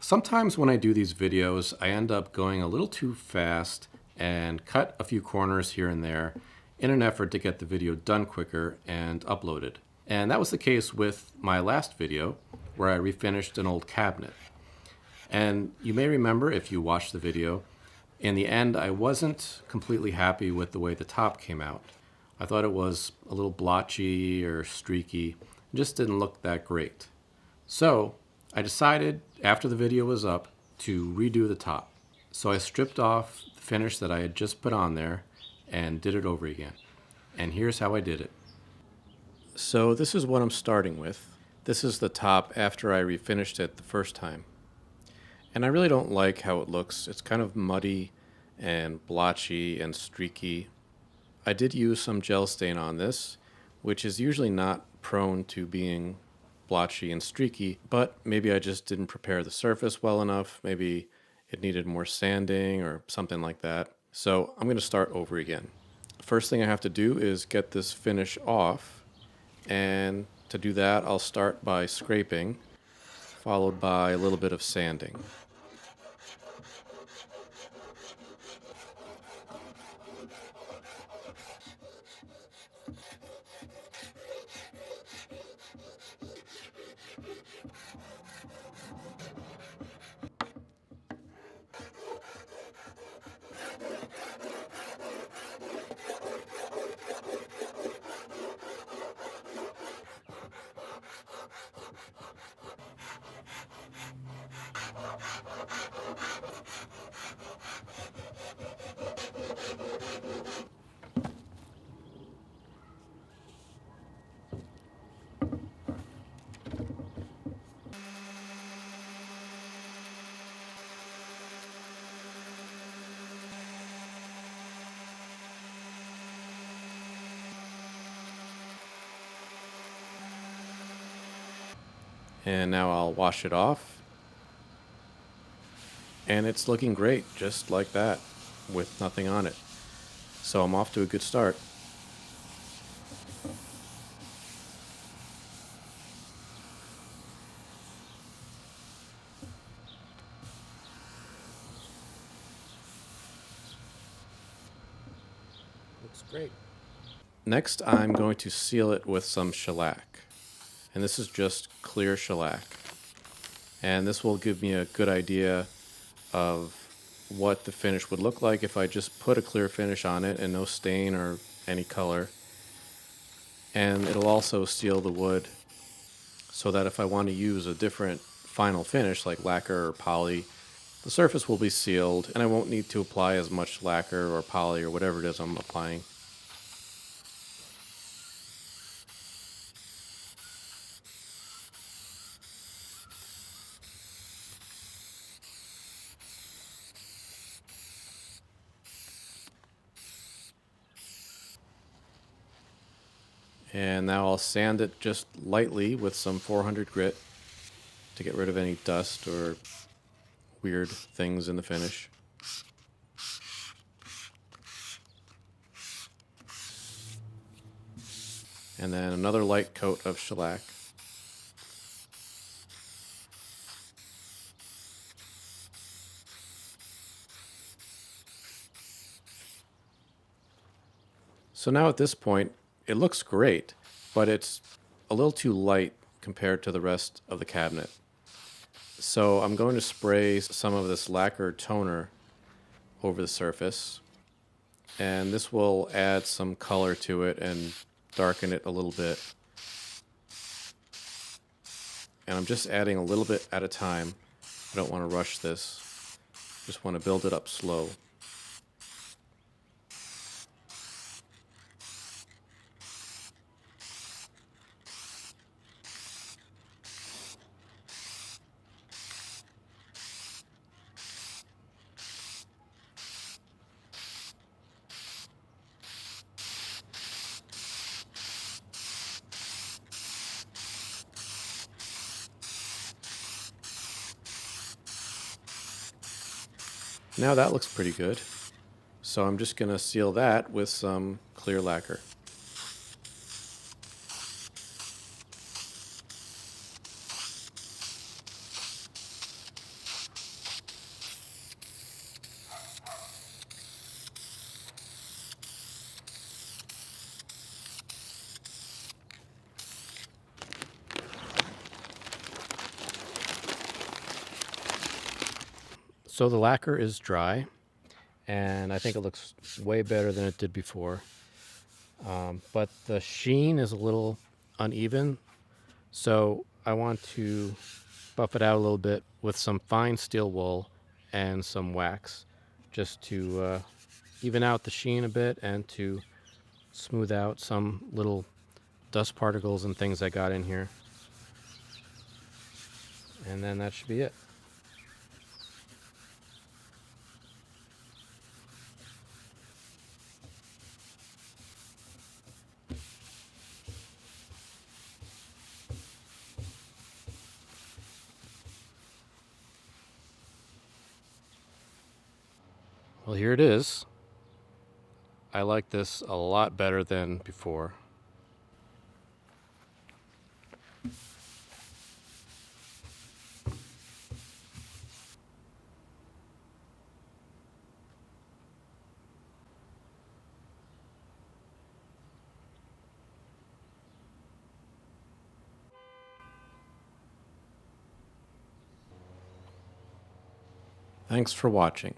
Sometimes when I do these videos, I end up going a little too fast and cut a few corners here and there in an effort to get the video done quicker and uploaded. And that was the case with my last video where I refinished an old cabinet. And you may remember if you watched the video, in the end I wasn't completely happy with the way the top came out. I thought it was a little blotchy or streaky, it just didn't look that great. So I decided after the video was up to redo the top. So I stripped off the finish that I had just put on there and did it over again. And here's how I did it. So this is what I'm starting with. This is the top after I refinished it the first time. And I really don't like how it looks. It's kind of muddy and blotchy and streaky. I did use some gel stain on this, which is usually not prone to being blotchy and streaky, but maybe I just didn't prepare the surface well enough. Maybe it needed more sanding or something like that. So I'm going to start over again. First thing I have to do is get this finish off, and to do that I'll start by scraping, followed by a little bit of sanding. And now I'll wash it off. And it's looking great, just like that, with nothing on it. So I'm off to a good start. Looks great. Next, I'm going to seal it with some shellac. And this is just clear shellac. And this will give me a good idea of what the finish would look like if I just put a clear finish on it and no stain or any color. And it'll also seal the wood so that if I want to use a different final finish like lacquer or poly, the surface will be sealed and I won't need to apply as much lacquer or poly or whatever it is I'm applying. And now I'll sand it just lightly with some 400 grit to get rid of any dust or weird things in the finish. And then another light coat of shellac. So now at this point, it looks great, but it's a little too light compared to the rest of the cabinet. So I'm going to spray some of this lacquer toner over the surface, and this will add some color to it and darken it a little bit. And I'm just adding a little bit at a time. I don't want to rush this. Just want to build it up slow. Now that looks pretty good. So I'm just going to seal that with some clear lacquer. So the lacquer is dry, and I think it looks way better than it did before. But the sheen is a little uneven, so I want to buff it out a little bit with some fine steel wool and some wax, just to even out the sheen a bit and to smooth out some little dust particles and things I got in here. And then that should be it. Well, here it is. I like this a lot better than before. Thanks for watching.